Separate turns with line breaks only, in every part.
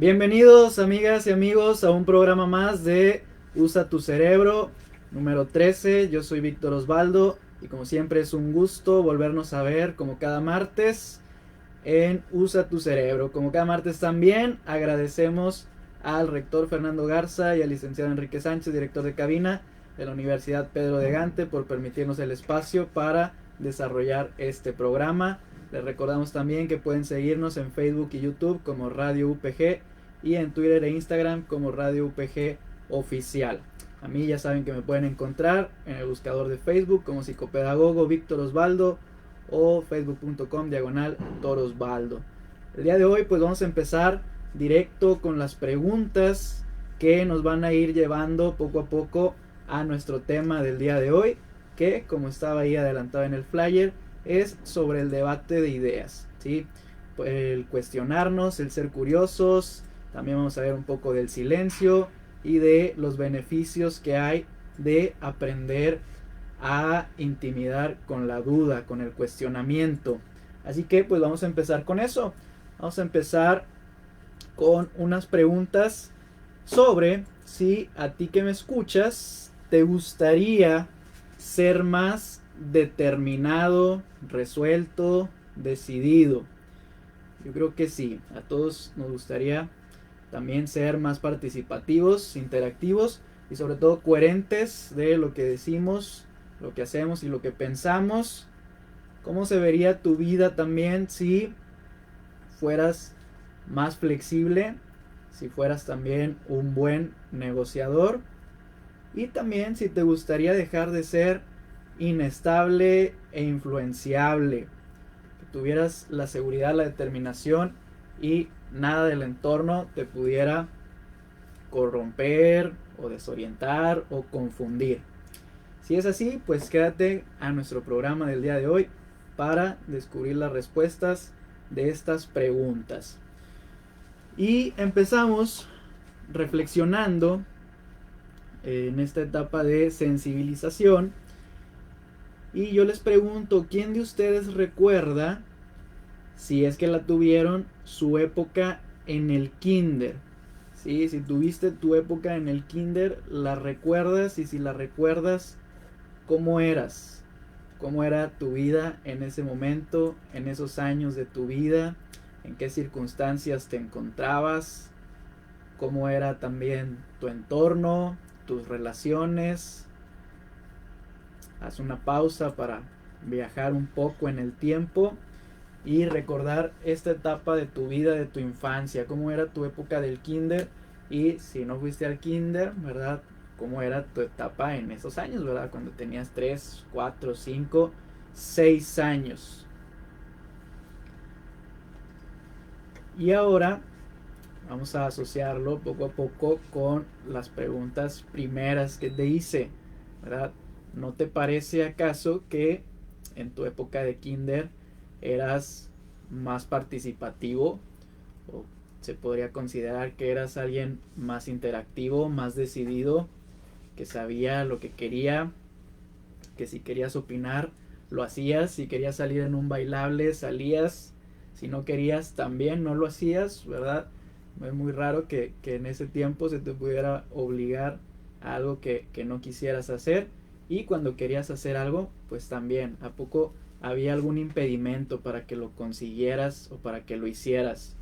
Bienvenidos amigas y amigos a un programa más de Usa tu Cerebro, número 13. Yo soy Víctor Osvaldo y como siempre es un gusto volvernos a ver como cada martes en Usa tu Cerebro. Como cada martes también agradecemos al rector Fernando Garza y al licenciado Enrique Sánchez, director de cabina de la Universidad Pedro de Gante, por permitirnos el espacio para desarrollar este programa. Les recordamos también que pueden seguirnos en Facebook y YouTube como Radio UPG y en Twitter e Instagram como Radio UPG Oficial. A mí ya saben que me pueden encontrar en el buscador de Facebook como psicopedagogo Víctor Osvaldo o facebook.com/torosvaldo. El día de hoy pues vamos a empezar directo con las preguntas que nos van a ir llevando poco a poco a nuestro tema del día de hoy, que como estaba ahí adelantado en el flyer, es sobre el debate de ideas, ¿sí? El cuestionarnos, el ser curiosos. También vamos a ver un poco del silencio y de los beneficios que hay de aprender a intimidar con la duda, con el cuestionamiento. Así que pues vamos a empezar con eso. Vamos a empezar con unas preguntas sobre si a ti que me escuchas te gustaría ser más determinado, resuelto, decidido. Yo creo que sí, a todos nos gustaría también ser más participativos, interactivos y sobre todo coherentes de lo que decimos, lo que hacemos y lo que pensamos. ¿Cómo se vería tu vida también si fueras más flexible, si fueras también un buen negociador y también si te gustaría dejar de ser inestable e influenciable, que tuvieras la seguridad, la determinación y nada del entorno te pudiera corromper o desorientar o confundir? Si es así, pues quédate a nuestro programa del día de hoy para descubrir las respuestas de estas preguntas. Y empezamos reflexionando en esta etapa de sensibilización. Y yo les pregunto, ¿quién de ustedes recuerda, si es que la tuvieron, su época en el kinder? ¿Sí? Si tuviste tu época en el kinder, ¿la recuerdas? Y si la recuerdas, ¿cómo eras? ¿Cómo era tu vida en ese momento, en esos años de tu vida? ¿En qué circunstancias te encontrabas? ¿Cómo era también tu entorno, tus relaciones? Haz una pausa para viajar un poco en el tiempo y recordar esta etapa de tu vida, de tu infancia. ¿Cómo era tu época del kinder? Y si no fuiste al kinder, ¿verdad? ¿Cómo era tu etapa en esos años, verdad? Cuando tenías 3, 4, 5, 6 años. Y ahora vamos a asociarlo poco a poco con las preguntas primeras que te hice, ¿verdad? ¿No te parece acaso que en tu época de kinder eras más participativo? ¿O se podría considerar que eras alguien más interactivo, más decidido, que sabía lo que quería, que si querías opinar, lo hacías, si querías salir en un bailable, salías, si no querías también no lo hacías, ¿verdad? Es muy raro que en ese tiempo se te pudiera obligar a algo que no quisieras hacer, y cuando querías hacer algo, pues también, ¿a poco había algún impedimento para que lo consiguieras o para que lo hicieras?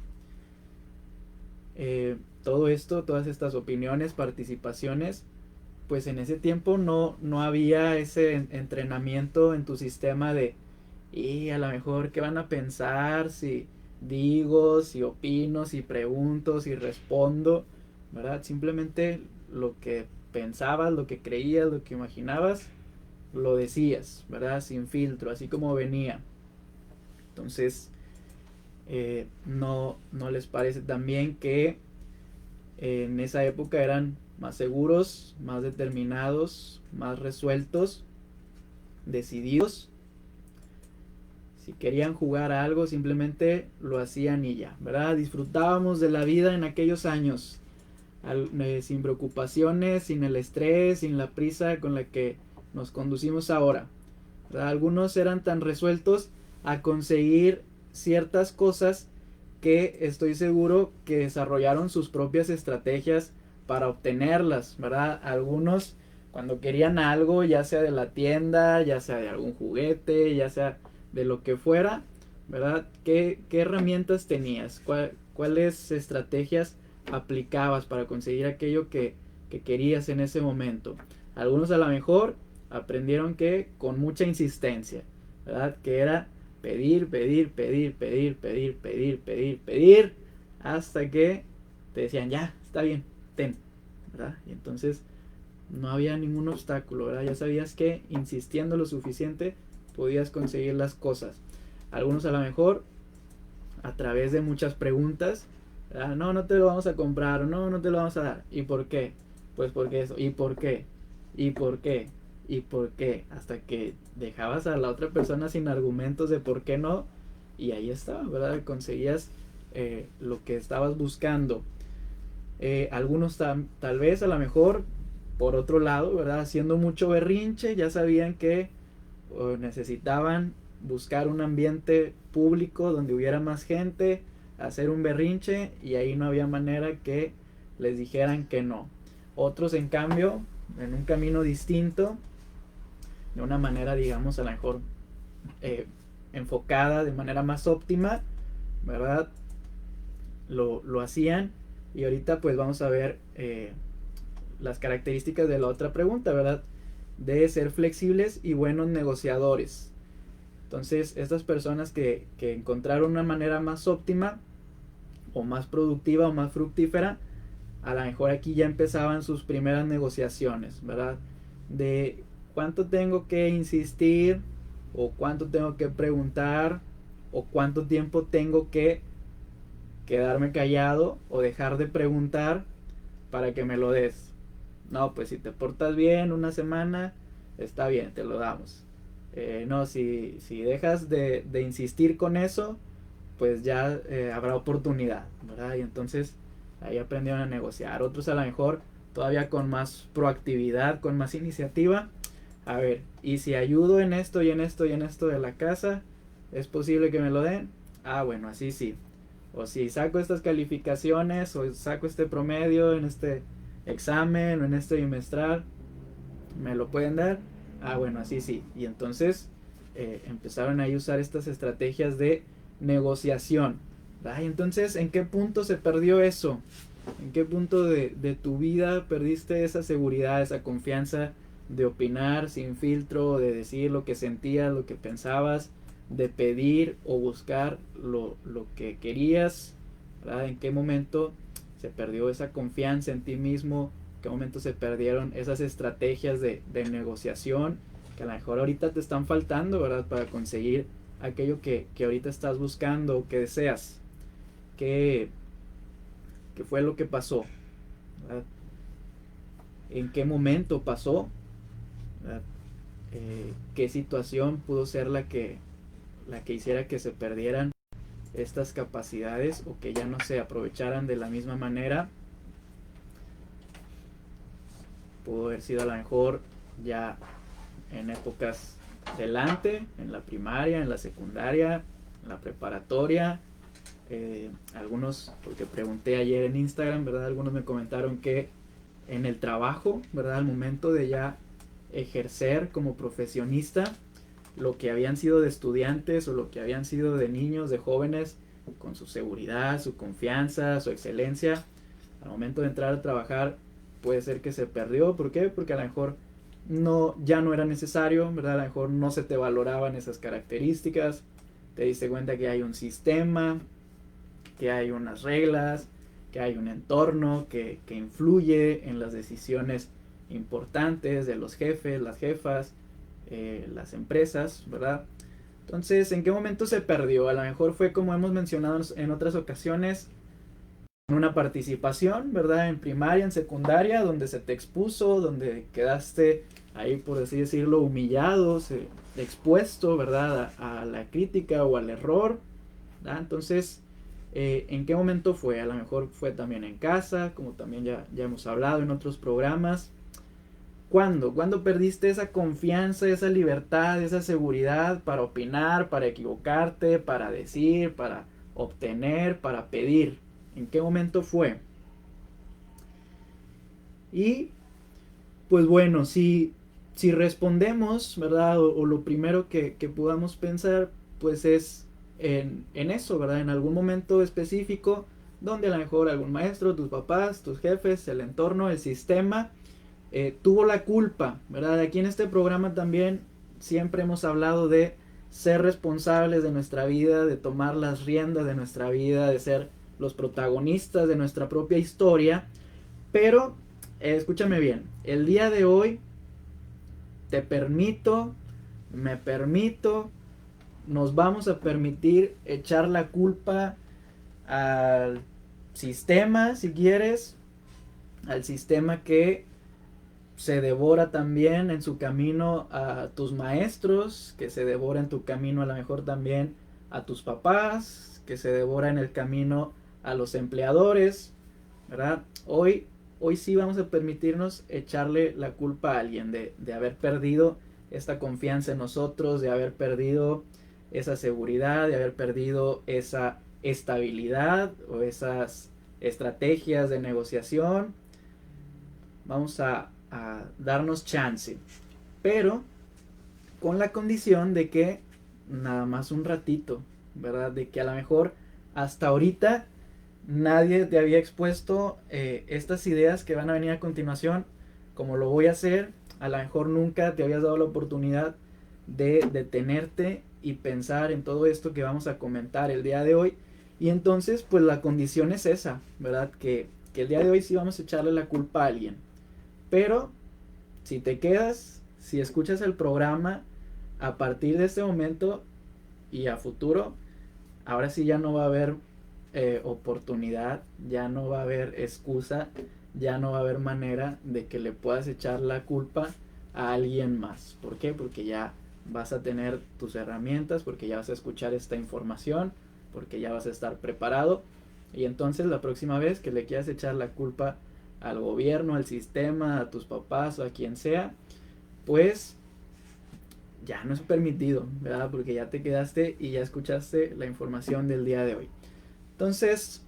Todo esto, todas estas opiniones, participaciones, pues en ese tiempo no había ese entrenamiento en tu sistema de, y a lo mejor qué van a pensar si digo, si opino, si pregunto, si respondo, ¿verdad? Simplemente lo que pensabas, lo que creías, lo que imaginabas, lo decías, ¿verdad? Sin filtro, así como venía. Entonces, no les parece también que en esa época eran más seguros, más determinados, más resueltos, decididos. Si querían jugar a algo, simplemente lo hacían y ya, ¿verdad? Disfrutábamos de la vida en aquellos años, sin preocupaciones, sin el estrés, sin la prisa con la que nos conducimos ahora, ¿verdad? Algunos eran tan resueltos a conseguir ciertas cosas que estoy seguro que desarrollaron sus propias estrategias para obtenerlas, ¿verdad? Algunos cuando querían algo, ya sea de la tienda, ya sea de algún juguete, ya sea de lo que fuera, ¿verdad? ¿Qué herramientas tenías? ¿Cuáles estrategias aplicabas para conseguir aquello que querías en ese momento? Algunos a lo mejor aprendieron que con mucha insistencia, ¿verdad? Que era pedir, pedir, pedir, pedir, pedir, pedir, pedir, pedir, hasta que te decían, ya, está bien, ten, ¿verdad? Y entonces no había ningún obstáculo, ¿verdad? Ya sabías que insistiendo lo suficiente podías conseguir las cosas. Algunos a lo mejor a través de muchas preguntas, ¿verdad? No, no te lo vamos a comprar, o no, no te lo vamos a dar. ¿Y por qué? Pues porque eso. ¿Y por qué? ¿Y por qué? ¿Y por qué? Hasta que dejabas a la otra persona sin argumentos de por qué no, y ahí estaba, ¿verdad? Conseguías lo que estabas buscando. Algunos tal vez a lo mejor por otro lado, ¿verdad? Haciendo mucho berrinche, ya sabían que necesitaban buscar un ambiente público donde hubiera más gente, hacer un berrinche, y ahí no había manera que les dijeran que no. Otros en cambio, en un camino distinto, de una manera digamos a lo mejor enfocada de manera más óptima, ¿verdad? Lo hacían. Y ahorita pues vamos a ver las características de la otra pregunta, ¿verdad? De ser flexibles y buenos negociadores. Entonces, estas personas que encontraron una manera más óptima o más productiva o más fructífera, a lo mejor aquí ya empezaban sus primeras negociaciones, ¿verdad? De cuánto tengo que insistir, o cuánto tengo que preguntar, o cuánto tiempo tengo que quedarme callado o dejar de preguntar para que me lo des. No, pues si te portas bien una semana, está bien, te lo damos. No, si dejas de insistir con eso, pues ya habrá oportunidad, ¿verdad? Y entonces ahí aprendieron a negociar. Otros a lo mejor todavía con más proactividad, con más iniciativa. A ver, y si ayudo en esto y en esto y en esto de la casa, ¿es posible que me lo den? Ah, bueno, así sí. O si saco estas calificaciones o saco este promedio en este examen o en este bimestral, ¿me lo pueden dar? Ah, bueno, así sí. Y entonces empezaron ahí a usar estas estrategias de negociación. Ay, entonces, ¿en qué punto se perdió eso? ¿En qué punto de tu vida perdiste esa seguridad, esa confianza de opinar sin filtro, de decir lo que sentías, lo que pensabas, de pedir o buscar lo que querías, ¿verdad? ¿En qué momento se perdió esa confianza en ti mismo? ¿En qué momento se perdieron esas estrategias de negociación que a lo mejor ahorita te están faltando, ¿verdad? Para conseguir aquello que ahorita estás buscando, que deseas. ¿Qué fue lo que pasó? ¿Verdad? ¿En qué momento pasó? ¿Qué situación pudo ser la que hiciera que se perdieran estas capacidades o que ya no se aprovecharan de la misma manera? Pudo haber sido a lo mejor ya en épocas delante, en la primaria, en la secundaria, en la preparatoria. Algunos, porque pregunté ayer en Instagram, ¿verdad? Algunos me comentaron que en el trabajo, ¿verdad? Al momento de ya ejercer como profesionista, lo que habían sido de estudiantes o lo que habían sido de niños, de jóvenes, con su seguridad, su confianza, su excelencia, al momento de entrar a trabajar puede ser que se perdió. ¿Por qué? Porque a lo mejor ya no era necesario, ¿verdad? A lo mejor no se te valoraban esas características, te diste cuenta que hay un sistema, que hay unas reglas, que hay un entorno que influye en las decisiones importantes de los jefes, las jefas, las empresas, ¿verdad? Entonces, ¿en qué momento se perdió? A lo mejor fue, como hemos mencionado en otras ocasiones, en una participación, ¿verdad? En primaria, en secundaria, donde se te expuso, donde quedaste ahí, por así decirlo, humillado, expuesto, ¿verdad? A la crítica o al error, ¿verdad? Entonces, ¿en qué momento fue? A lo mejor fue también en casa, como también ya hemos hablado en otros programas. ¿Cuándo? ¿Cuándo perdiste esa confianza, esa libertad, esa seguridad para opinar, para equivocarte, para decir, para obtener, para pedir? ¿En qué momento fue? Y pues bueno, si respondemos, ¿verdad? O lo primero que podamos pensar, pues es en eso, ¿verdad? En algún momento específico donde a lo mejor algún maestro, tus papás, tus jefes, el entorno, el sistema, tuvo la culpa, ¿verdad? Aquí en este programa también siempre hemos hablado de ser responsables de nuestra vida, de tomar las riendas de nuestra vida, de ser los protagonistas de nuestra propia historia, pero escúchame bien, el día de hoy te permito, me permito, nos vamos a permitir echar la culpa al sistema, si quieres, al sistema que se devora también en su camino a tus maestros, que se devora en tu camino a lo mejor también a tus papás, que se devora en el camino a los empleadores, ¿verdad? Hoy sí vamos a permitirnos echarle la culpa a alguien de haber perdido esta confianza en nosotros, de haber perdido esa seguridad, de haber perdido esa estabilidad o esas estrategias de negociación. Vamos a darnos chance, pero con la condición de que nada más un ratito, ¿verdad? De que a lo mejor hasta ahorita nadie te había expuesto estas ideas que van a venir a continuación, como lo voy a hacer. A lo mejor nunca te habías dado la oportunidad de detenerte y pensar en todo esto que vamos a comentar el día de hoy. Y entonces, pues la condición es esa, ¿verdad? Que el día de hoy sí vamos a echarle la culpa a alguien. Pero si te quedas, si escuchas el programa, a partir de este momento y a futuro, ahora sí ya no va a haber oportunidad, ya no va a haber excusa, ya no va a haber manera de que le puedas echar la culpa a alguien más. ¿Por qué? Porque ya vas a tener tus herramientas, porque ya vas a escuchar esta información, porque ya vas a estar preparado. Y entonces la próxima vez que le quieras echar la culpa al gobierno, al sistema, a tus papás o a quien sea, pues ya no es permitido, ¿verdad? Porque ya te quedaste y ya escuchaste la información del día de hoy. Entonces,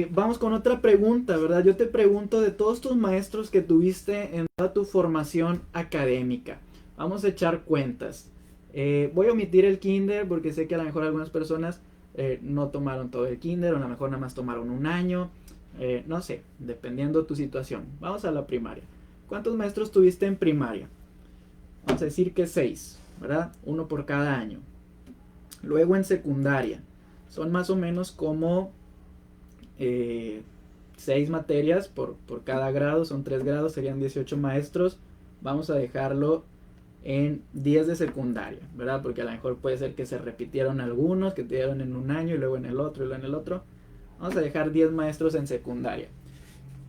vamos con otra pregunta, ¿verdad? Yo te pregunto, de todos tus maestros que tuviste en toda tu formación académica, vamos a echar cuentas. Voy a omitir el kinder porque sé que a lo mejor algunas personas no tomaron todo el kinder, o a lo mejor nada más tomaron un año, no sé, dependiendo de tu situación. Vamos a la primaria. ¿Cuántos maestros tuviste en primaria? Vamos a decir que 6, ¿verdad? Uno por cada año. Luego en secundaria, son más o menos como 6 materias por cada grado, son 3 grados, serían 18 maestros. Vamos a dejarlo en 10 de secundaria, ¿verdad? Porque a lo mejor puede ser que se repitieron algunos, que te dieron en un año y luego en el otro y luego en el otro. Vamos a dejar 10 maestros en secundaria.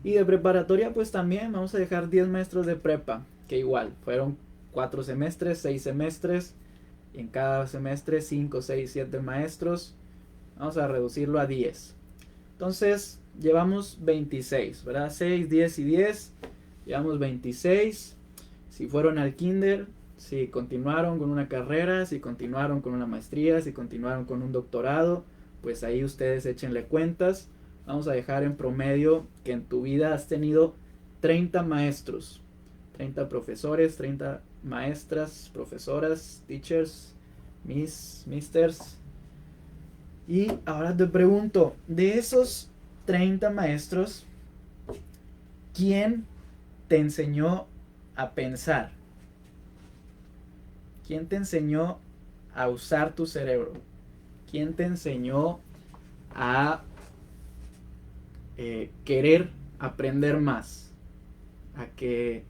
Y de preparatoria pues también vamos a dejar 10 maestros de prepa, que igual fueron 4 semestres, 6 semestres, y en cada semestre 5, 6, 7 maestros. Vamos a reducirlo a 10. Entonces llevamos 26, ¿verdad? 6, 10 y 10. Llevamos 26. Si fueron al kinder, si continuaron con una carrera, si continuaron con una maestría, si continuaron con un doctorado, pues ahí ustedes échenle cuentas. Vamos a dejar en promedio que en tu vida has tenido 30 maestros, 30 profesores, 30 maestras, profesoras, teachers, misters. Y ahora te pregunto, de esos 30 maestros, ¿quién te enseñó a pensar? ¿Quién te enseñó a usar tu cerebro? ¿Quién te enseñó a querer aprender más? A que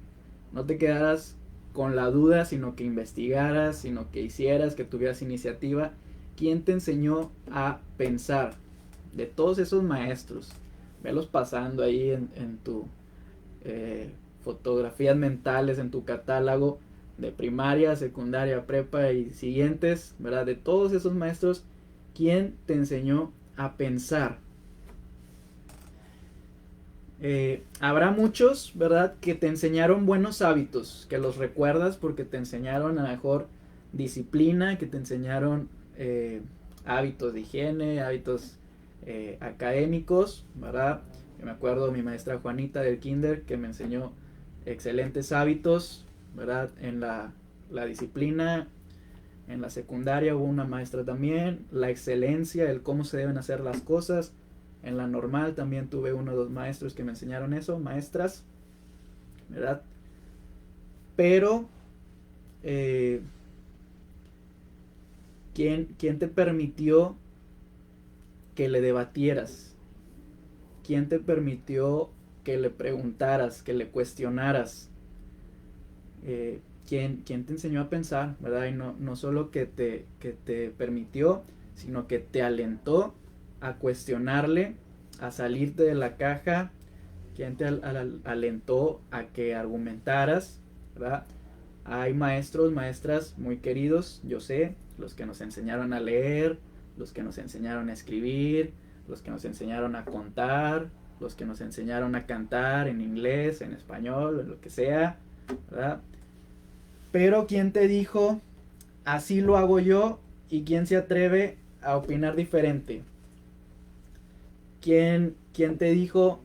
no te quedaras con la duda, sino que investigaras, sino que hicieras, que tuvieras iniciativa. ¿Quién te enseñó a pensar? De todos esos maestros, velos pasando ahí en tu fotografías mentales, en tu catálogo de primaria, secundaria, prepa y siguientes, ¿verdad? De todos esos maestros, ¿quién te enseñó a pensar? Habrá muchos, ¿verdad?, que te enseñaron buenos hábitos, que los recuerdas porque te enseñaron a lo mejor disciplina, que te enseñaron hábitos de higiene, hábitos académicos, ¿verdad? Yo me acuerdo de mi maestra Juanita del kinder que me enseñó excelentes hábitos, ¿verdad? En la disciplina, en la secundaria hubo una maestra también, la excelencia, el cómo se deben hacer las cosas. En la normal también tuve uno o dos maestros que me enseñaron eso, maestras, ¿verdad? Pero, ¿quién te permitió que le debatieras? ¿Quién te permitió que le preguntaras, que le cuestionaras? ¿Quién te enseñó a pensar, ¿verdad? Y no solo que te permitió, sino que te alentó a cuestionarle, a salirte de la caja. ¿Quién te alentó a que argumentaras, ¿verdad? Hay maestros, maestras muy queridos, yo sé, los que nos enseñaron a leer, los que nos enseñaron a escribir, los que nos enseñaron a contar, los que nos enseñaron a cantar en inglés, en español, en lo que sea, ¿verdad? Pero ¿quién te dijo, así lo hago yo? ¿Y quién se atreve a opinar diferente? ¿Quién te dijo,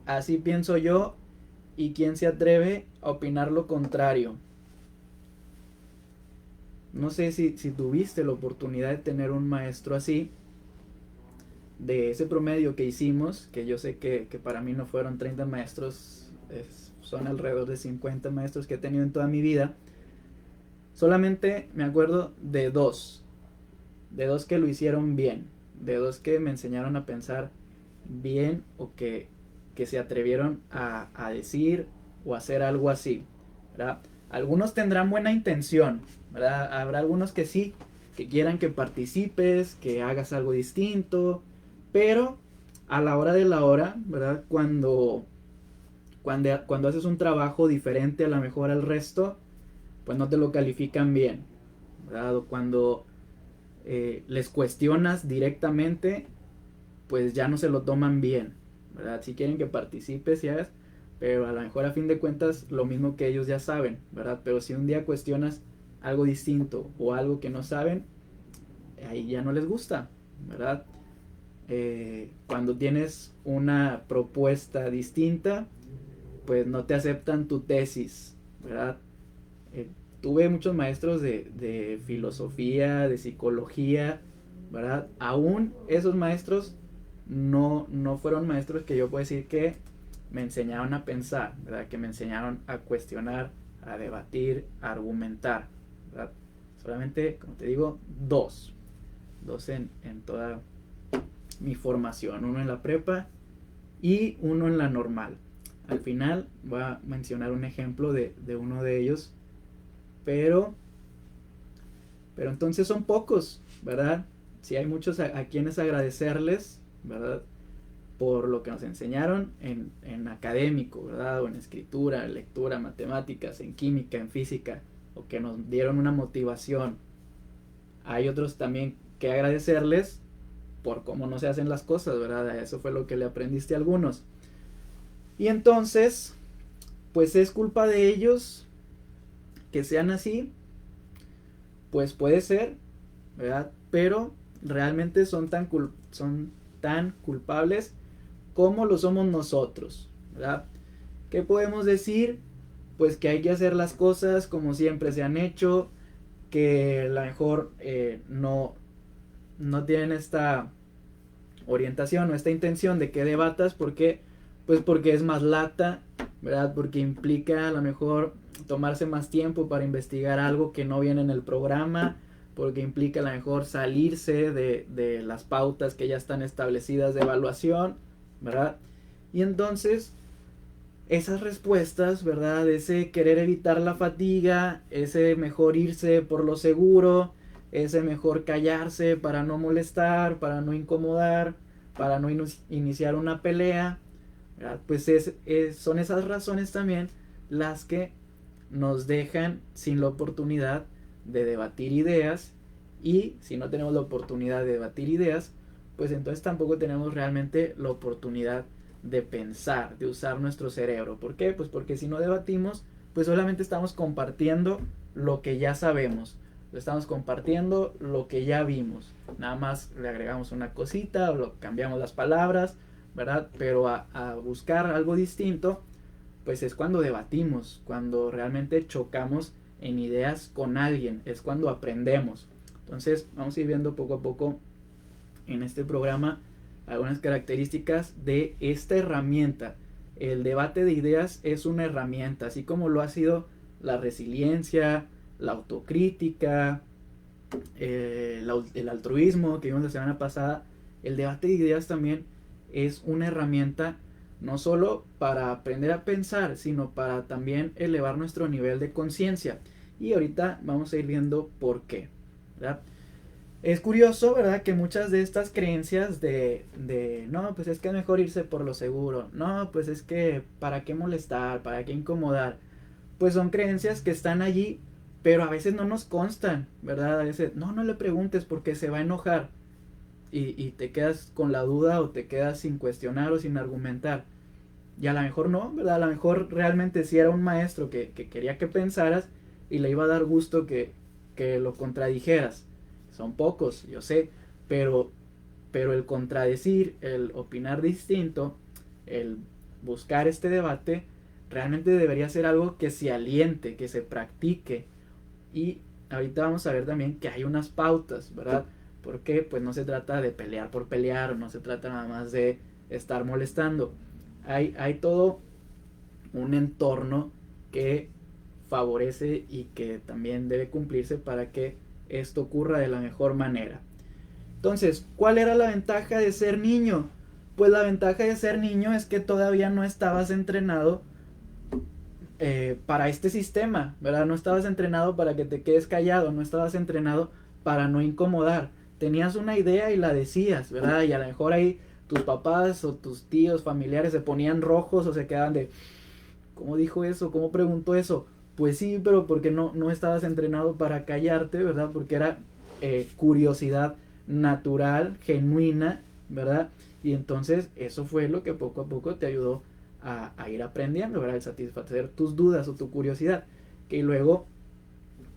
así pienso yo? ¿Y quién se atreve a opinar lo contrario? No sé si tuviste la oportunidad de tener un maestro así, de ese promedio que hicimos, que yo sé que para mí no fueron 30 maestros, son alrededor de 50 maestros que he tenido en toda mi vida. Solamente me acuerdo de dos que lo hicieron bien, de dos que me enseñaron a pensar bien o que se atrevieron a decir o hacer algo así, ¿verdad? Algunos tendrán buena intención, ¿verdad? Habrá algunos que sí, que quieran que participes, que hagas algo distinto, pero a la hora de la hora, ¿verdad? Cuando haces un trabajo diferente a lo mejor al resto, pues no te lo califican bien, ¿verdad? O cuando les cuestionas directamente, pues ya no se lo toman bien, ¿verdad? Si quieren que participes y hagas, pero a lo mejor a fin de cuentas lo mismo que ellos ya saben, ¿verdad? Pero si un día cuestionas algo distinto o algo que no saben, ahí ya no les gusta, ¿verdad? Cuando tienes una propuesta distinta, pues no te aceptan tu tesis, ¿verdad? Tuve muchos maestros de filosofía, de psicología, ¿verdad? Aún esos maestros no fueron maestros que yo puedo decir que me enseñaron a pensar, ¿verdad? Que me enseñaron a cuestionar, a debatir, a argumentar, ¿verdad? Solamente, como te digo, dos en toda mi formación, uno en la prepa y uno en la normal. Al final voy a mencionar un ejemplo de uno de ellos, pero entonces son pocos, ¿verdad? Si hay muchos a quienes agradecerles, ¿verdad? Por lo que nos enseñaron en académico, ¿verdad? O en escritura, lectura, matemáticas, en química, en física, o que nos dieron una motivación. Hay otros también que agradecerles por cómo no se hacen las cosas, ¿verdad? Eso fue lo que le aprendiste a algunos. Y entonces, pues es culpa de ellos que sean así, pues puede ser, ¿verdad? Pero realmente son tan culpables como lo somos nosotros, ¿verdad? ¿Qué podemos decir? Pues que hay que hacer las cosas como siempre se han hecho, que a lo mejor no tienen esta orientación o esta intención de que debatas, porque pues porque es más lata, ¿verdad? Porque implica a lo mejor tomarse más tiempo para investigar algo que no viene en el programa, porque implica a lo mejor salirse de las pautas que ya están establecidas de evaluación, ¿verdad? Y entonces esas respuestas, ¿verdad? Ese querer evitar la fatiga, ese mejor irse por lo seguro, ese mejor callarse para no molestar, para no incomodar, para no iniciar una pelea, ¿verdad? Pues son esas razones también las que nos dejan sin la oportunidad de debatir ideas, y si no tenemos la oportunidad de debatir ideas, pues entonces tampoco tenemos realmente la oportunidad de pensar, de usar nuestro cerebro. ¿Por qué? Pues porque si no debatimos, pues solamente estamos compartiendo lo que ya sabemos, le estamos compartiendo lo que ya vimos. Nada más le agregamos una cosita o lo cambiamos las palabras, ¿verdad? Pero a buscar algo distinto, pues es cuando debatimos, cuando realmente chocamos en ideas con alguien, es cuando aprendemos. Entonces vamos a ir viendo poco a poco en este programa algunas características de esta herramienta. El debate de ideas es una herramienta, así como lo ha sido la resiliencia, la autocrítica, el altruismo que vimos la semana pasada. El debate de ideas también es una herramienta no solo para aprender a pensar, sino para también elevar nuestro nivel de conciencia. Y ahorita vamos a ir viendo por qué, ¿verdad? Es curioso, ¿verdad? Que muchas de estas creencias no, pues es que es mejor irse por lo seguro, no, pues es que para qué molestar, para qué incomodar, pues son creencias que están allí, pero a veces no nos constan, ¿verdad? A veces, no le preguntes porque se va a enojar y te quedas con la duda o te quedas sin cuestionar o sin argumentar. Y a lo mejor no, ¿verdad? A lo mejor realmente sí era un maestro que quería que pensaras y le iba a dar gusto que lo contradijeras. Son pocos, yo sé, pero el contradecir, el opinar distinto, el buscar este debate, realmente debería ser algo que se aliente, que se practique. Y ahorita vamos a ver también que hay unas pautas, ¿verdad? Porque pues no se trata de pelear por pelear, no se trata nada más de estar molestando. Hay todo un entorno que favorece y que también debe cumplirse para que esto ocurra de la mejor manera. Entonces, ¿cuál era la ventaja de ser niño? Pues la ventaja de ser niño es que todavía no estabas entrenado para este sistema, ¿verdad? No estabas entrenado para que te quedes callado, no estabas entrenado para no incomodar. Tenías una idea y la decías, ¿verdad? Y a lo mejor ahí tus papás o tus tíos, familiares se ponían rojos o se quedaban de, ¿cómo dijo eso? ¿Cómo preguntó eso? Pues sí, pero porque no estabas entrenado para callarte, ¿verdad? Porque era curiosidad natural, genuina, ¿verdad? Y entonces eso fue lo que poco a poco te ayudó a ir aprendiendo, ¿verdad? El satisfacer tus dudas o tu curiosidad. Que luego,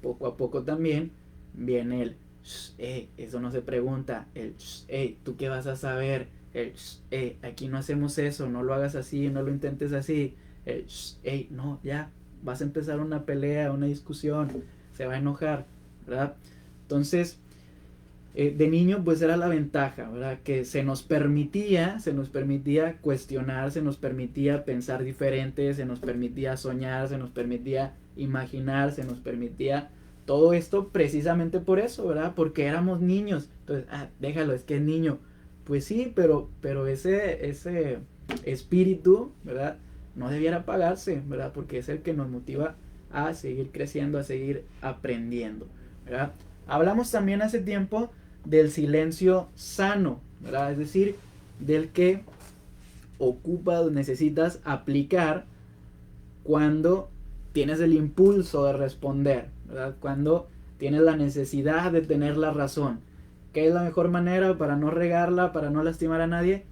poco a poco también, viene el, eso no se pregunta, el, ¿tú qué vas a saber? El, aquí no hacemos eso, no lo hagas así, no lo intentes así. El, no, ya, vas a empezar una pelea, una discusión, se va a enojar, ¿verdad? Entonces, de niño pues era la ventaja, ¿verdad? Que se nos permitía cuestionar, se nos permitía pensar diferente, se nos permitía soñar, se nos permitía imaginar, se nos permitía todo esto precisamente por eso, ¿verdad? Porque éramos niños. Entonces, déjalo, es que es niño. Pues sí, pero ese espíritu, ¿verdad? No debiera apagarse, ¿verdad? Porque es el que nos motiva a seguir creciendo, a seguir aprendiendo, ¿verdad? Hablamos también hace tiempo del silencio sano, ¿verdad? Es decir, del que ocupas, necesitas aplicar cuando tienes el impulso de responder, ¿verdad? Cuando tienes la necesidad de tener la razón. ¿Qué es la mejor manera para no regarla, para no lastimar a nadie?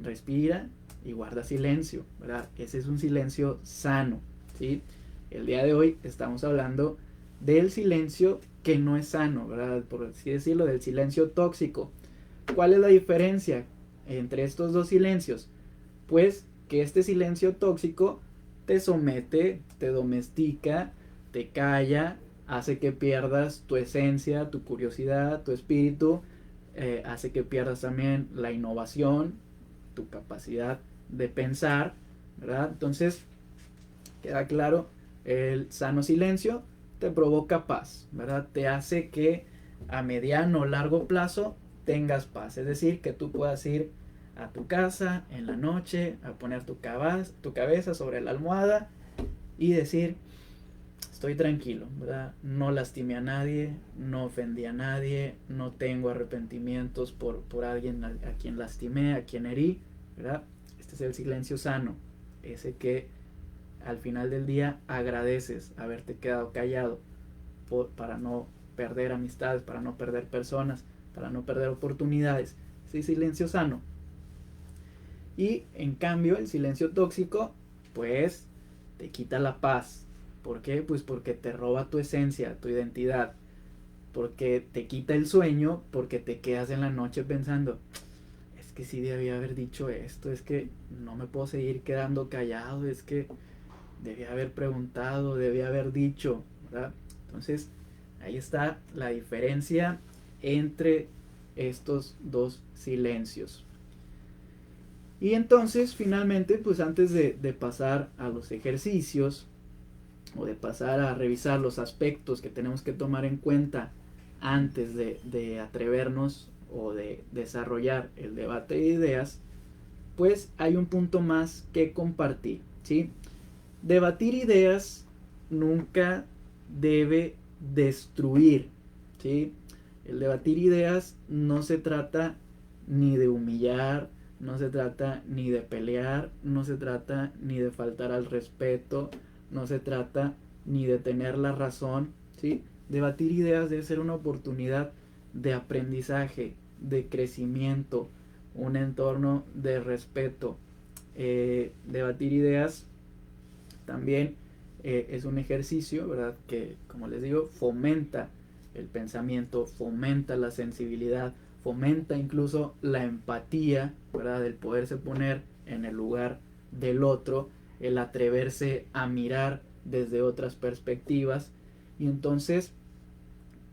Respira y guarda silencio, ¿verdad? Ese es un silencio sano, ¿sí? El día de hoy estamos hablando del silencio que no es sano, ¿verdad? Por así decirlo, del silencio tóxico. ¿Cuál es la diferencia entre estos dos silencios? Pues que este silencio tóxico te somete, te domestica, te calla, hace que pierdas tu esencia, tu curiosidad, tu espíritu, hace que pierdas también la innovación, tu capacidad de pensar, ¿verdad? Entonces, queda claro, el sano silencio te provoca paz, ¿verdad? Te hace que a mediano o largo plazo tengas paz, es decir, que tú puedas ir a tu casa en la noche a poner tu cabeza sobre la almohada y decir, estoy tranquilo, ¿verdad? No lastimé a nadie, no ofendí a nadie, no tengo arrepentimientos por alguien a quien lastimé, a quien herí, ¿verdad? Este es el silencio sano, ese que al final del día agradeces haberte quedado callado para no perder amistades, para no perder personas, para no perder oportunidades. Sí, silencio sano. Y en cambio el silencio tóxico pues te quita la paz. ¿Por qué? Pues porque te roba tu esencia, tu identidad. porque te quita el sueño, porque te quedas en la noche pensando, es que sí debía haber dicho esto, es que no me puedo seguir quedando callado, es que debía haber preguntado, debía haber dicho, ¿verdad? Entonces, ahí está la diferencia entre estos dos silencios. Y entonces, finalmente, pues antes de pasar a los ejercicios o de pasar a revisar los aspectos que tenemos que tomar en cuenta antes de atrevernos o de desarrollar el debate de ideas, pues hay un punto más que compartir, ¿sí? Debatir ideas nunca debe destruir, ¿sí? El debatir ideas no se trata ni de humillar, no se trata ni de pelear, no se trata ni de faltar al respeto, no se trata ni de tener la razón, ¿sí? Debatir ideas debe ser una oportunidad de aprendizaje, de crecimiento, un entorno de respeto. Debatir ideas también es un ejercicio, ¿verdad? Que, como les digo, fomenta el pensamiento, fomenta la sensibilidad, fomenta incluso la empatía, ¿verdad? El poderse poner en el lugar del otro, el atreverse a mirar desde otras perspectivas. Y entonces,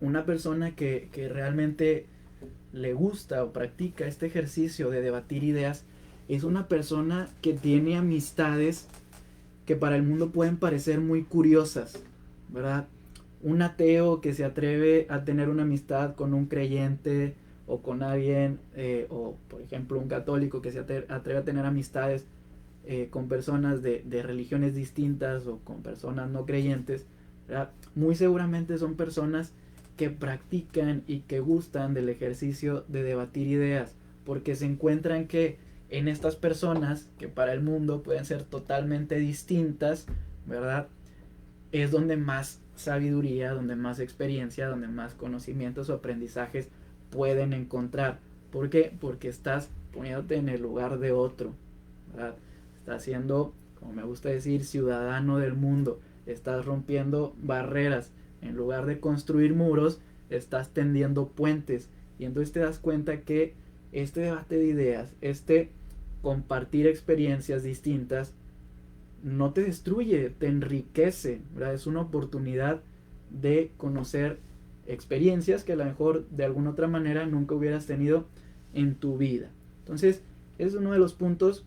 una persona que realmente le gusta o practica este ejercicio de debatir ideas es una persona que tiene amistades que para el mundo pueden parecer muy curiosas, ¿verdad? Un ateo que se atreve a tener una amistad con un creyente o con alguien, o por ejemplo un católico que se atreve a tener amistades con personas de religiones distintas o con personas no creyentes, ¿verdad? Muy seguramente son personas que practican y que gustan del ejercicio de debatir ideas, porque se encuentran que en estas personas, que para el mundo pueden ser totalmente distintas, ¿verdad? Es donde más sabiduría, donde más experiencia, donde más conocimientos o aprendizajes pueden encontrar. ¿Por qué? Porque estás poniéndote en el lugar de otro, ¿verdad? Estás siendo, como me gusta decir, ciudadano del mundo. Estás rompiendo barreras. En lugar de construir muros, estás tendiendo puentes. Y entonces te das cuenta que este debate de ideas, este compartir experiencias distintas, no te destruye, te enriquece, ¿verdad? Es una oportunidad de conocer experiencias que a lo mejor de alguna otra manera nunca hubieras tenido en tu vida. Entonces, es uno de los puntos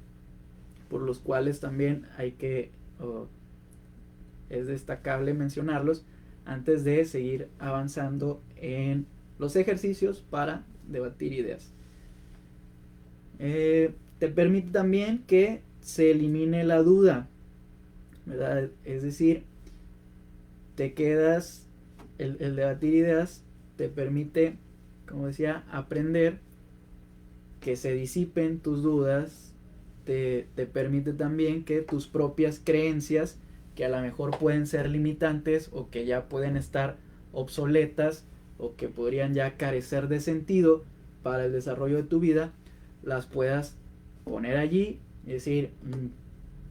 por los cuales también hay que, es destacable mencionarlos antes de seguir avanzando en los ejercicios para debatir ideas. Te permite también que se elimine la duda, ¿verdad? Es decir, te quedas, el debatir ideas te permite, como decía, aprender, que se disipen tus dudas, te permite también que tus propias creencias, que a lo mejor pueden ser limitantes o que ya pueden estar obsoletas o que podrían ya carecer de sentido para el desarrollo de tu vida, las puedas poner allí y decir,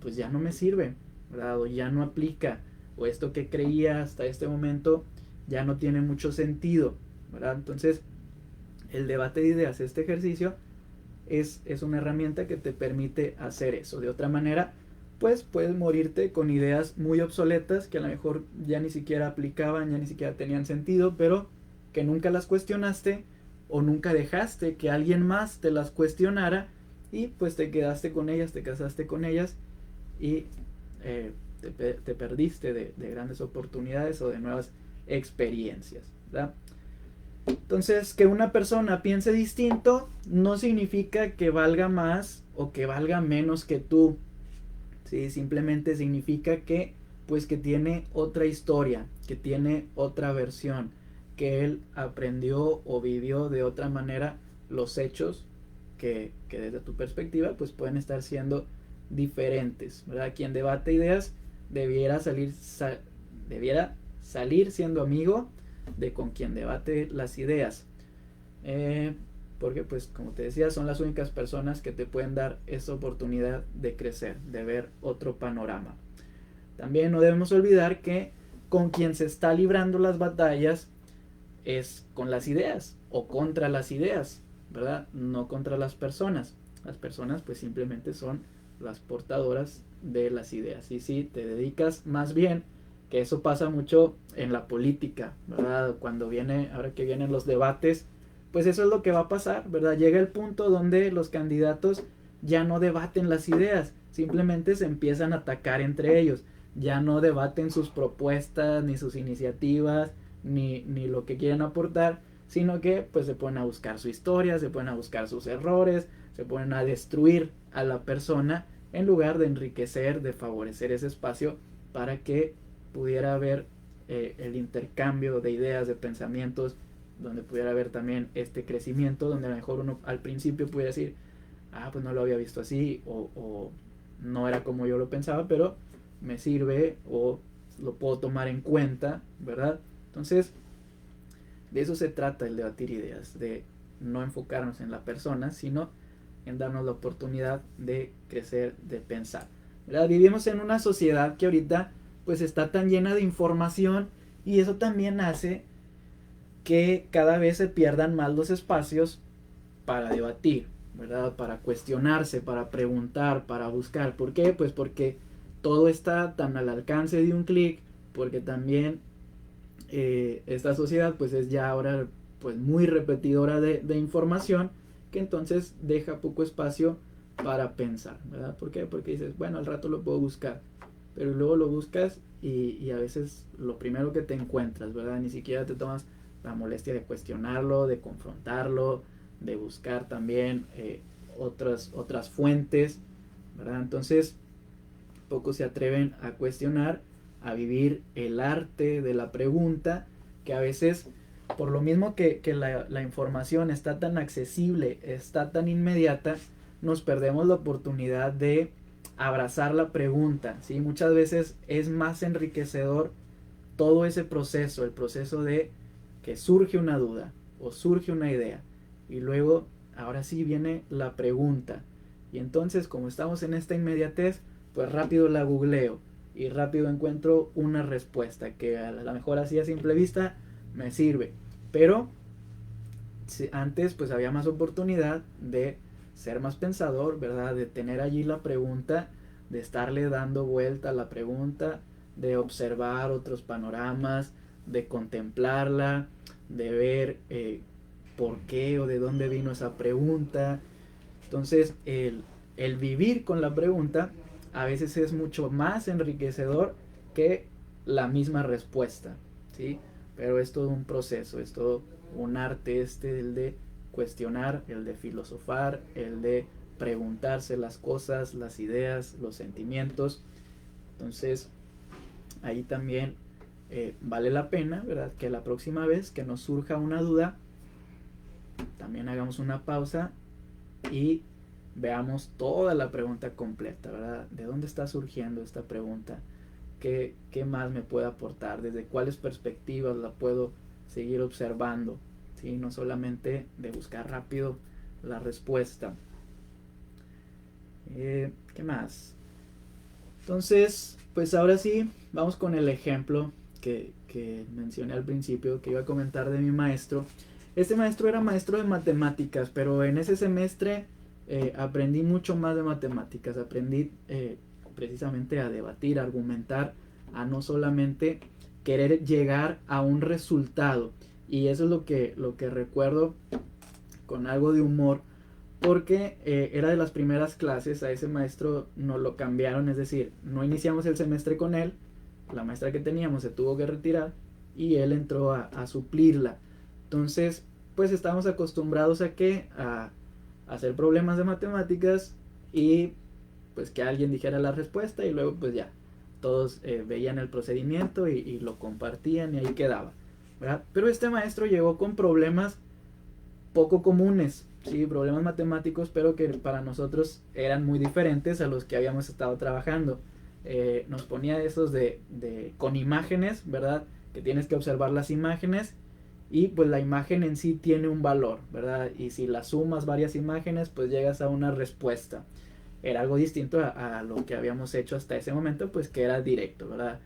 pues ya no me sirve, ¿verdad? O ya no aplica, o esto que creía hasta este momento ya no tiene mucho sentido, ¿verdad? Entonces, el debate de ideas, este ejercicio, es una herramienta que te permite hacer eso. De otra manera, pues puedes morirte con ideas muy obsoletas que a lo mejor ya ni siquiera aplicaban, ya ni siquiera tenían sentido, pero que nunca las cuestionaste o nunca dejaste que alguien más te las cuestionara y pues te quedaste con ellas, te casaste con ellas y te perdiste de grandes oportunidades o de nuevas experiencias, ¿verdad? Entonces, que una persona piense distinto no significa que valga más o que valga menos que tú, ¿sí? Simplemente significa que, pues, que tiene otra historia, que tiene otra versión, que él aprendió o vivió de otra manera los hechos que desde tu perspectiva, pues, pueden estar siendo diferentes, ¿verdad? Quien debate ideas debiera salir siendo amigo de con quien debate las ideas, porque pues como te decía, son las únicas personas que te pueden dar esa oportunidad de crecer, de ver otro panorama. También no debemos olvidar que con quien se está librando las batallas es con las ideas o contra las ideas, ¿verdad? No contra las personas. Las personas pues simplemente son las portadoras de las ideas. Y si te dedicas más bien, que eso pasa mucho en la política, ¿verdad? Ahora que vienen los debates, pues eso es lo que va a pasar, ¿verdad? Llega el punto donde los candidatos ya no debaten las ideas, simplemente se empiezan a atacar entre ellos, ya no debaten sus propuestas, ni sus iniciativas, ni lo que quieren aportar, sino que pues se ponen a buscar su historia, se ponen a buscar sus errores, se ponen a destruir a la persona en lugar de enriquecer, de favorecer ese espacio para que pudiera haber el intercambio de ideas, de pensamientos, donde pudiera haber también este crecimiento, donde a lo mejor uno al principio pudiera decir, pues no lo había visto así, o no era como yo lo pensaba, pero me sirve o lo puedo tomar en cuenta, ¿verdad? Entonces, de eso se trata el debatir ideas, de no enfocarnos en la persona, sino en darnos la oportunidad de crecer, de pensar, ¿verdad? Vivimos en una sociedad que ahorita pues está tan llena de información y eso también hace que cada vez se pierdan más los espacios para debatir, ¿verdad? Para cuestionarse, para preguntar, para buscar. ¿Por qué? Pues porque todo está tan al alcance de un clic, porque también esta sociedad pues es ya ahora pues muy repetidora de información, que entonces deja poco espacio para pensar, ¿verdad? ¿Por qué? Porque dices, bueno, al rato lo puedo buscar, pero luego lo buscas y a veces lo primero que te encuentras, ¿verdad? Ni siquiera te tomas la molestia de cuestionarlo, de confrontarlo, de buscar también otras fuentes, ¿verdad? Entonces, pocos se atreven a cuestionar, a vivir el arte de la pregunta, que a veces, por lo mismo que la información está tan accesible, está tan inmediata, nos perdemos la oportunidad de abrazar la pregunta, ¿sí? Muchas veces es más enriquecedor todo ese proceso, el proceso de que surge una duda o surge una idea y luego, ahora sí viene la pregunta. Y entonces, como estamos en esta inmediatez, pues rápido la googleo y rápido encuentro una respuesta que a lo mejor así a simple vista me sirve. Pero antes pues había más oportunidad de ser más pensador, ¿verdad? De tener allí la pregunta, de estarle dando vuelta a la pregunta, de observar otros panoramas, de contemplarla, de ver por qué o de dónde vino esa pregunta. Entonces, el vivir con la pregunta a veces es mucho más enriquecedor que la misma respuesta, ¿sí? Pero es todo un proceso, es todo un arte el de cuestionar, el de filosofar, el de preguntarse las cosas, las ideas, los sentimientos. Entonces, ahí también vale la pena, ¿verdad? Que la próxima vez que nos surja una duda, también hagamos una pausa y veamos toda la pregunta completa, ¿verdad? ¿De dónde está surgiendo esta pregunta? ¿Qué más me puede aportar? ¿Desde cuáles perspectivas la puedo seguir observando? ¿Sí? No solamente de buscar rápido la respuesta. ¿Qué más? Entonces, pues ahora sí, vamos con el ejemplo que mencioné al principio, que iba a comentar de mi maestro. Este maestro era maestro de matemáticas, pero en ese semestre aprendí mucho más de matemáticas. Aprendí precisamente a debatir, a argumentar, a no solamente querer llegar a un resultado. Y eso es lo que recuerdo con algo de humor, porque era de las primeras clases. A ese maestro nos lo cambiaron, es decir, no iniciamos el semestre con él, la maestra que teníamos se tuvo que retirar y él entró a suplirla. Entonces, pues estábamos acostumbrados a hacer problemas de matemáticas y pues que alguien dijera la respuesta y luego pues ya todos veían el procedimiento y lo compartían y ahí quedaba, ¿verdad? Pero este maestro llegó con problemas poco comunes, sí, problemas matemáticos, pero que para nosotros eran muy diferentes a los que habíamos estado trabajando. Nos ponía esos con imágenes, ¿verdad? Que tienes que observar las imágenes y pues la imagen en sí tiene un valor, ¿verdad? Y si la sumas varias imágenes, pues llegas a una respuesta. Era algo distinto a lo que habíamos hecho hasta ese momento, pues que era directo, ¿verdad?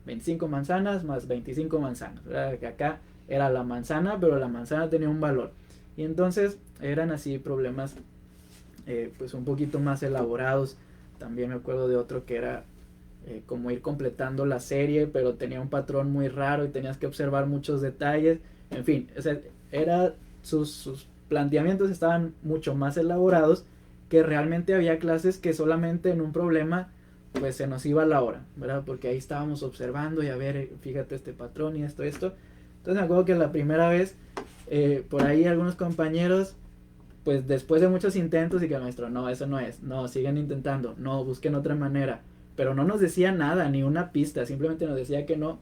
25 manzanas más 25 manzanas, ¿verdad? Que acá era la manzana, pero la manzana tenía un valor. Y entonces eran así problemas pues un poquito más elaborados. También me acuerdo de otro que era como ir completando la serie, pero tenía un patrón muy raro y tenías que observar muchos detalles. En fin, o sea, sus planteamientos estaban mucho más elaborados, que realmente había clases que solamente en un problema pues se nos iba la hora, ¿verdad? Porque ahí estábamos observando y a ver, fíjate este patrón y esto. Entonces me acuerdo que la primera vez, por ahí algunos compañeros, pues después de muchos intentos y que el maestro, no, eso no es, no, sigan intentando, no, busquen otra manera, pero no nos decía nada, ni una pista, simplemente nos decía que no,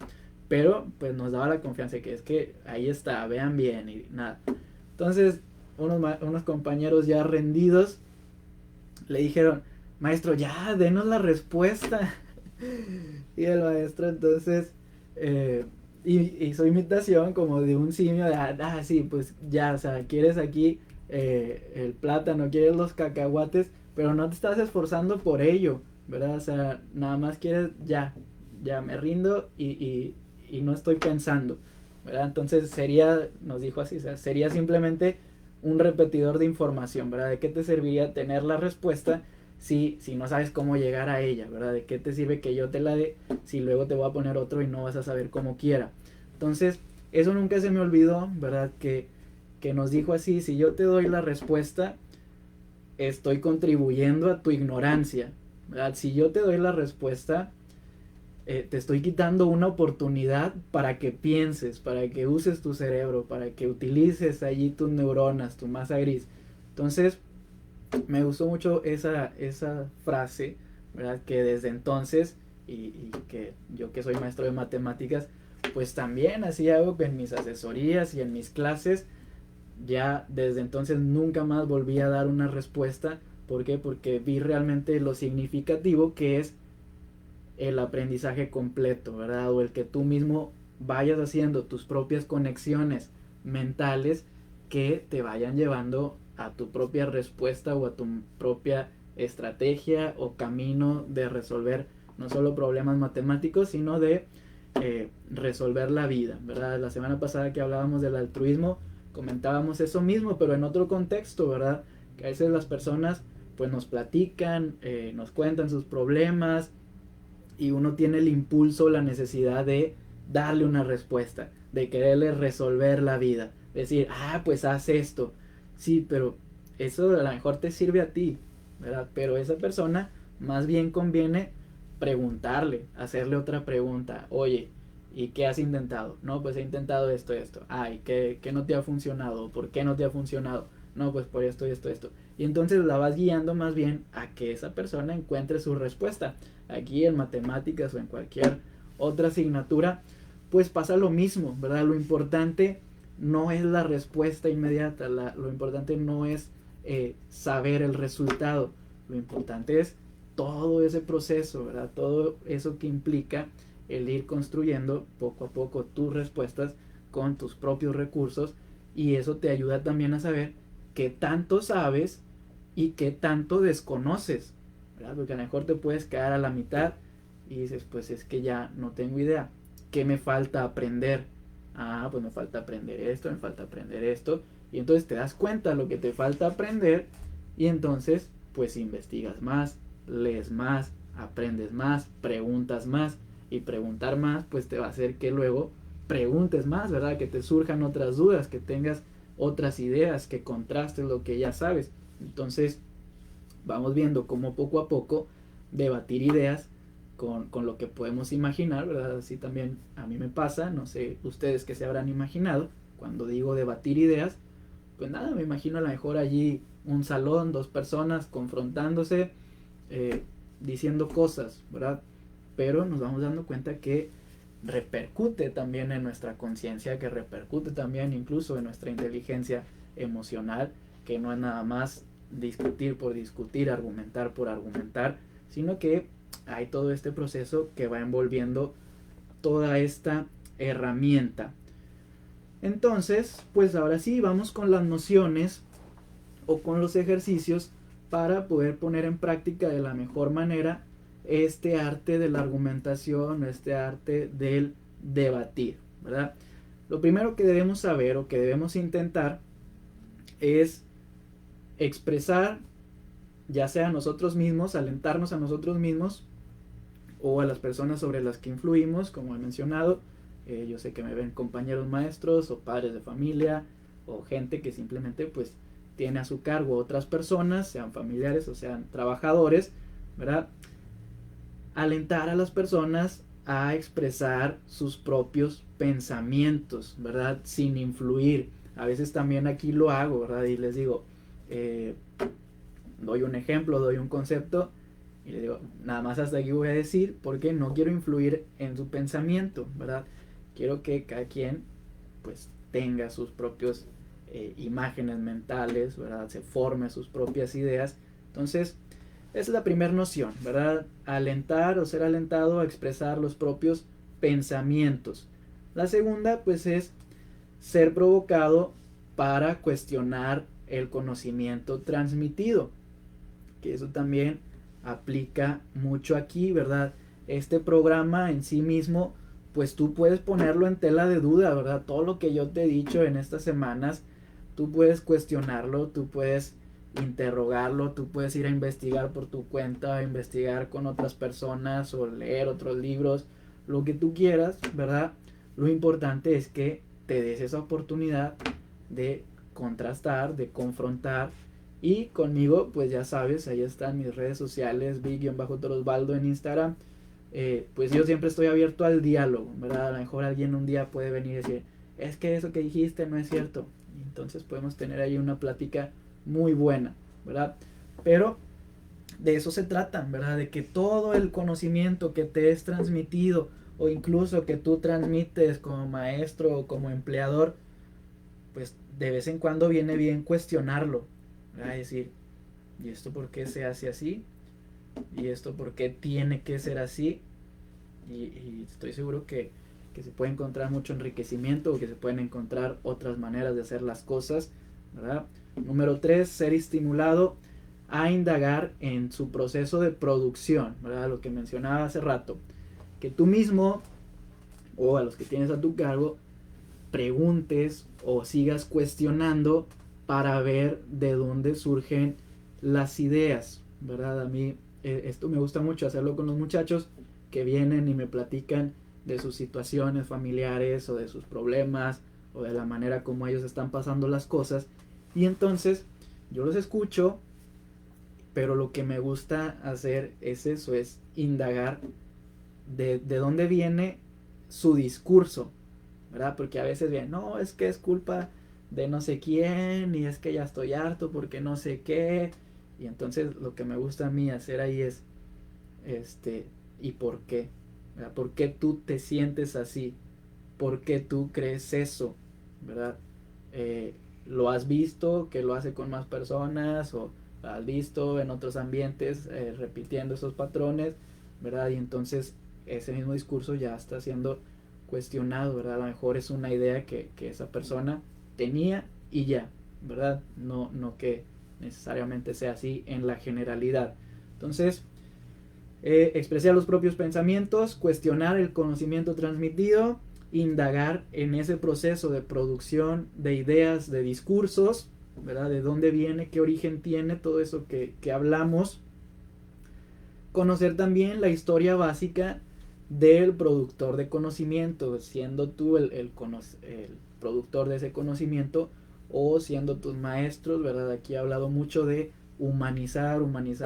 pero pues nos daba la confianza de que es que ahí está, vean bien y nada. Entonces unos compañeros ya rendidos le dijeron, maestro, ya, denos la respuesta. Y el maestro entonces hizo imitación como de un simio, de, sí, pues ya, o sea, quieres aquí el plátano, quieres los cacahuates, pero no te estás esforzando por ello, ¿verdad? O sea, nada más quieres, ya me rindo y no estoy pensando, ¿verdad? Entonces nos dijo así, o sea, sería simplemente un repetidor de información, ¿verdad? ¿De qué te serviría tener la respuesta si no sabes cómo llegar a ella, ¿verdad? ¿De qué te sirve que yo te la dé si luego te voy a poner otro y no vas a saber cómo quiera? Entonces, eso nunca se me olvidó, ¿verdad? Que nos dijo así, si yo te doy la respuesta, estoy contribuyendo a tu ignorancia, ¿verdad? Si yo te doy la respuesta, te estoy quitando una oportunidad para que pienses, para que uses tu cerebro, para que utilices allí tus neuronas, tu masa gris. Entonces, me gustó mucho esa frase, ¿verdad? Que desde entonces, y que yo que soy maestro de matemáticas, pues también así hago en mis asesorías y en mis clases. Ya desde entonces nunca más volví a dar una respuesta. ¿Por qué? Porque vi realmente lo significativo que es el aprendizaje completo, ¿verdad? O el que tú mismo vayas haciendo tus propias conexiones mentales que te vayan llevando a tu propia respuesta o a tu propia estrategia o camino de resolver no solo problemas matemáticos, sino de resolver la vida, ¿verdad? La semana pasada que hablábamos del altruismo, comentábamos eso mismo, pero en otro contexto, ¿verdad? Que a veces las personas pues nos platican, nos cuentan sus problemas, y uno tiene el impulso, la necesidad de darle una respuesta, de quererle resolver la vida, decir, pues haz esto, sí, pero eso a lo mejor te sirve a ti, ¿verdad? Pero esa persona más bien conviene preguntarle, hacerle otra pregunta, oye, ¿y qué has intentado? No, pues he intentado esto, ¿y qué no te ha funcionado? ¿Por qué no te ha funcionado? No, pues por esto, esto. Y entonces la vas guiando más bien a que esa persona encuentre su respuesta. Aquí en matemáticas o en cualquier otra asignatura, pues pasa lo mismo, ¿verdad? Lo importante no es la respuesta inmediata, lo importante no es saber el resultado, lo importante es todo ese proceso, ¿verdad? Todo eso que implica el ir construyendo poco a poco tus respuestas con tus propios recursos, y eso te ayuda también a saber qué tanto sabes y qué tanto desconoces, ¿verdad? Porque a lo mejor te puedes quedar a la mitad y dices, pues es que ya no tengo idea, ¿qué me falta aprender? Pues me falta aprender esto, me falta aprender esto, y entonces te das cuenta de lo que te falta aprender, y entonces pues investigas más, lees más, aprendes más, preguntas más, y preguntar más pues te va a hacer que luego preguntes más, ¿verdad? Que te surjan otras dudas, que tengas otras ideas, que contrastes lo que ya sabes. Entonces vamos viendo cómo poco a poco debatir ideas con lo que podemos imaginar, ¿verdad? Así también a mí me pasa, no sé ustedes qué se habrán imaginado cuando digo debatir ideas. Pues nada, me imagino a lo mejor allí un salón, dos personas confrontándose, diciendo cosas, ¿verdad? Pero nos vamos dando cuenta que repercute también en nuestra conciencia, que repercute también incluso en nuestra inteligencia emocional, que no es nada más discutir por discutir, argumentar por argumentar, sino que hay todo este proceso que va envolviendo toda esta herramienta. Entonces, pues ahora sí, vamos con las nociones o con los ejercicios para poder poner en práctica de la mejor manera este arte de la argumentación, este arte del debatir, ¿verdad? Lo primero que debemos saber o que debemos intentar es expresar, ya sea a nosotros mismos, alentarnos a nosotros mismos o a las personas sobre las que influimos, como he mencionado. Yo sé que me ven compañeros maestros o padres de familia o gente que simplemente pues tiene a su cargo otras personas, sean familiares o sean trabajadores, ¿verdad? Alentar a las personas a expresar sus propios pensamientos, ¿verdad? Sin influir. A veces también aquí lo hago, ¿verdad? Y les digo, doy un ejemplo, doy un concepto y les digo, nada más hasta aquí voy a decir porque no quiero influir en su pensamiento, ¿verdad? Quiero que cada quien pues tenga sus propios imágenes mentales, ¿verdad? Se forme sus propias ideas. Entonces, esa es la primera noción, ¿verdad? Alentar o ser alentado a expresar los propios pensamientos. La segunda, pues, es ser provocado para cuestionar el conocimiento transmitido, que eso también aplica mucho aquí, ¿verdad? Este programa en sí mismo, pues tú puedes ponerlo en tela de duda, ¿verdad? Todo lo que yo te he dicho en estas semanas, tú puedes cuestionarlo, tú puedes interrogarlo, tú puedes ir a investigar por tu cuenta, a investigar con otras personas o leer otros libros, lo que tú quieras, ¿verdad? Lo importante es que te des esa oportunidad de contrastar, de confrontar. Y conmigo, pues ya sabes, ahí están mis redes sociales, Big-Torosvaldo en Instagram. Pues yo siempre estoy abierto al diálogo, ¿verdad? A lo mejor alguien un día puede venir y decir, es que eso que dijiste no es cierto. Y entonces podemos tener ahí una plática muy buena, ¿verdad? Pero de eso se trata, ¿verdad? De que todo el conocimiento que te es transmitido o incluso que tú transmites como maestro o como empleador, pues de vez en cuando viene bien cuestionarlo, ¿verdad? Es decir, ¿y esto por qué se hace así? ¿Y esto por qué tiene que ser así? Y estoy seguro que se puede encontrar mucho enriquecimiento o que se pueden encontrar otras maneras de hacer las cosas, ¿verdad? Número 3, ser estimulado a indagar en su proceso de producción, ¿verdad? Lo que mencionaba hace rato, que tú mismo o a los que tienes a tu cargo preguntes o sigas cuestionando para ver de dónde surgen las ideas, ¿verdad? A mí esto me gusta mucho hacerlo con los muchachos que vienen y me platican de sus situaciones familiares o de sus problemas o de la manera como ellos están pasando las cosas, y entonces yo los escucho, pero lo que me gusta hacer es eso, es indagar de dónde viene su discurso, ¿verdad? Porque a veces bien, no, es que es culpa de no sé quién y es que ya estoy harto porque no sé qué. Y entonces lo que me gusta a mí hacer ahí es, ¿y por qué? ¿Verdad? ¿Por qué tú te sientes así? ¿Por qué tú crees eso? ¿Verdad? ¿Lo has visto que lo hace con más personas o lo has visto en otros ambientes repitiendo esos patrones? ¿Verdad? Y entonces ese mismo discurso ya está siendo cuestionado, ¿verdad? A lo mejor es una idea que esa persona tenía y ya, ¿verdad? No que necesariamente sea así en la generalidad. Entonces, expresar los propios pensamientos, cuestionar el conocimiento transmitido, indagar en ese proceso de producción de ideas, de discursos, ¿verdad? De dónde viene, qué origen tiene todo eso que hablamos. Conocer también la historia básica del productor de conocimiento, siendo tú el productor de ese conocimiento o siendo tus maestros, ¿verdad? Aquí he hablado mucho de humanizar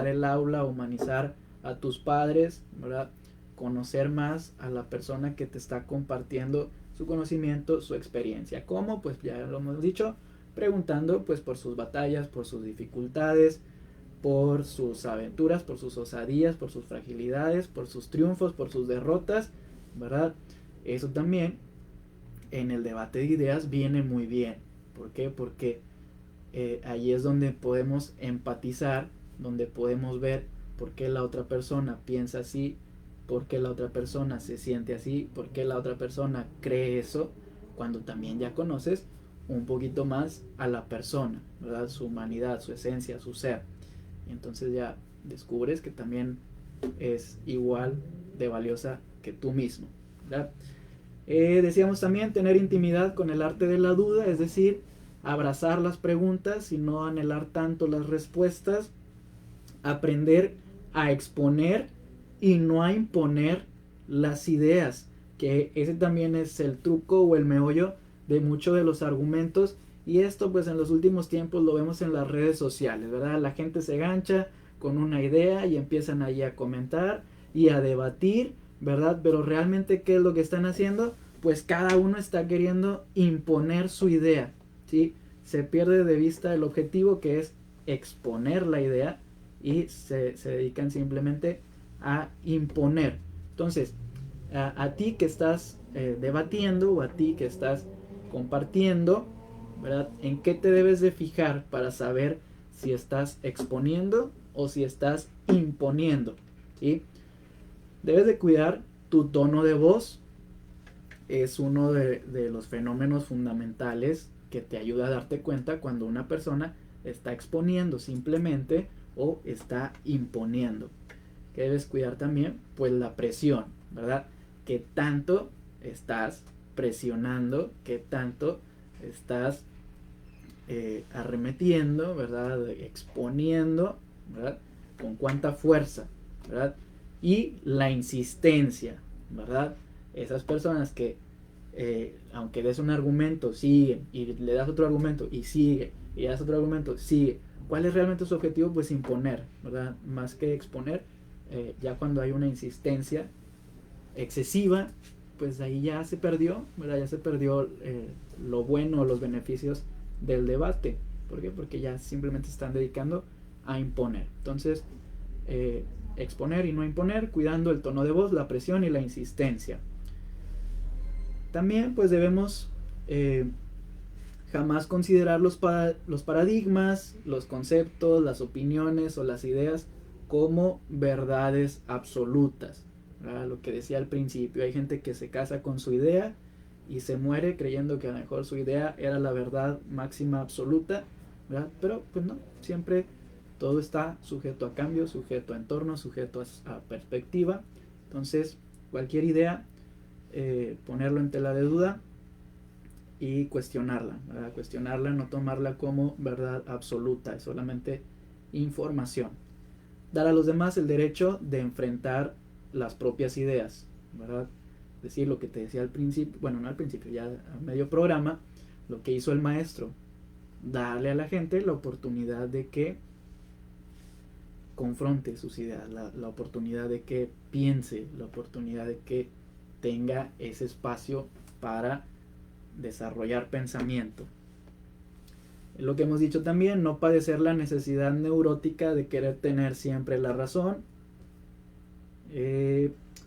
el aula, humanizar a tus padres, ¿verdad? Conocer más a la persona que te está compartiendo su conocimiento, su experiencia. ¿Cómo? Pues ya lo hemos dicho, preguntando pues por sus batallas, por sus dificultades, por sus aventuras, por sus osadías, por sus fragilidades, por sus triunfos, por sus derrotas, ¿verdad? Eso también en el debate de ideas viene muy bien. ¿Por qué? Porque ahí es donde podemos empatizar, donde podemos ver por qué la otra persona piensa así, por qué la otra persona se siente así, por qué la otra persona cree eso, cuando también ya conoces un poquito más a la persona, ¿verdad? Su humanidad, su esencia, su ser. Y entonces ya descubres que también es igual de valiosa que tú mismo, ¿verdad? Decíamos también tener intimidad con el arte de la duda, es decir, abrazar las preguntas y no anhelar tanto las respuestas. Aprender a exponer y no a imponer las ideas, que ese también es el truco o el meollo de muchos de los argumentos. Y esto pues en los últimos tiempos lo vemos en las redes sociales, ¿verdad? La gente se gancha con una idea y empiezan ahí a comentar y a debatir, ¿verdad? Pero realmente, ¿qué es lo que están haciendo? Pues cada uno está queriendo imponer su idea, ¿sí? Se pierde de vista el objetivo, que es exponer la idea, y se dedican simplemente a imponer. Entonces, a ti que estás debatiendo, o a ti que estás compartiendo, ¿verdad? ¿En qué te debes de fijar para saber si estás exponiendo o si estás imponiendo? ¿Sí? Debes de cuidar tu tono de voz. Es uno de los fenómenos fundamentales que te ayuda a darte cuenta cuando una persona está exponiendo simplemente o está imponiendo. Que debes cuidar también, pues la presión, ¿verdad? Que tanto estás presionando, que tanto estás arremetiendo, ¿verdad? Exponiendo, ¿verdad? Con cuánta fuerza, ¿verdad? Y la insistencia, ¿verdad? Esas personas que aunque des un argumento, sigue, y le das otro argumento, y sigue, y das otro argumento, sigue. ¿Cuál es realmente su objetivo? Pues imponer, ¿verdad? Más que exponer. Ya cuando hay una insistencia excesiva, pues ahí ya se perdió, ¿verdad? Ya se perdió lo bueno, los beneficios del debate. ¿Por qué? Porque ya simplemente se están dedicando a imponer. Entonces, exponer y no imponer, cuidando el tono de voz, la presión y la insistencia. También pues debemos jamás considerar los paradigmas, los conceptos, las opiniones o las ideas como verdades absolutas, ¿verdad? Lo que decía al principio, hay gente que se casa con su idea y se muere creyendo que a lo mejor su idea era la verdad máxima absoluta, ¿verdad? Pero pues no, siempre todo está sujeto a cambio, sujeto a entorno, sujeto a perspectiva. Entonces cualquier idea, ponerlo en tela de duda y cuestionarla, ¿verdad? Cuestionarla, no tomarla como verdad absoluta, es solamente información. Dar a los demás el derecho de enfrentar las propias ideas, ¿verdad? Decir lo que te decía al principio, bueno, no al principio, ya a medio programa, lo que hizo el maestro, darle a la gente la oportunidad de que confronte sus ideas, la oportunidad de que piense, la oportunidad de que tenga ese espacio para desarrollar pensamiento. Lo que hemos dicho también, no padecer la necesidad neurótica de querer tener siempre la razón.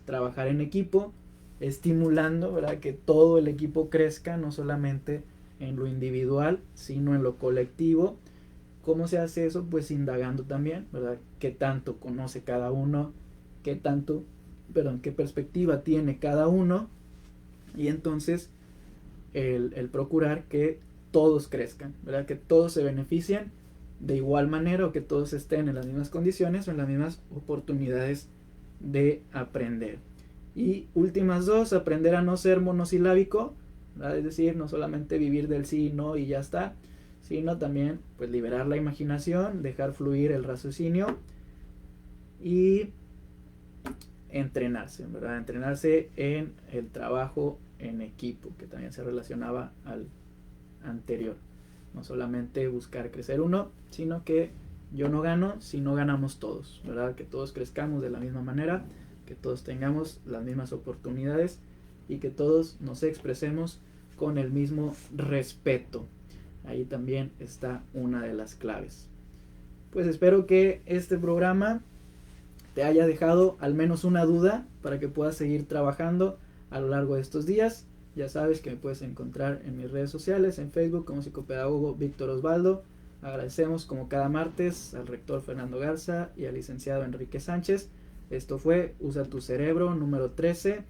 Trabajar en equipo, estimulando, ¿verdad?, que todo el equipo crezca, no solamente en lo individual, sino en lo colectivo. ¿Cómo se hace eso? Pues indagando también, ¿verdad? ¿Qué tanto conoce cada uno? ¿Qué perspectiva tiene cada uno? Y entonces el procurar que todos crezcan, ¿verdad? Que todos se beneficien de igual manera, o que todos estén en las mismas condiciones o en las mismas oportunidades de aprender. Y últimas dos, aprender a no ser monosilábico, ¿verdad? Es decir, no solamente vivir del sí y no y ya está, sino también pues liberar la imaginación, dejar fluir el raciocinio y entrenarse, ¿verdad? Entrenarse en el trabajo en equipo, que también se relacionaba al anterior. No solamente buscar crecer uno, sino que yo no gano si no ganamos todos, ¿verdad? Que todos crezcamos de la misma manera, que todos tengamos las mismas oportunidades y que todos nos expresemos con el mismo respeto. Ahí también está una de las claves. Pues espero que este programa te haya dejado al menos una duda para que puedas seguir trabajando a lo largo de estos días. Ya sabes que me puedes encontrar en mis redes sociales, en Facebook como psicopedagogo Víctor Osvaldo. Agradecemos como cada martes al rector Fernando Garza y al licenciado Enrique Sánchez. Esto fue Usa tu Cerebro número 13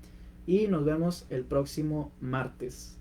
y nos vemos el próximo martes.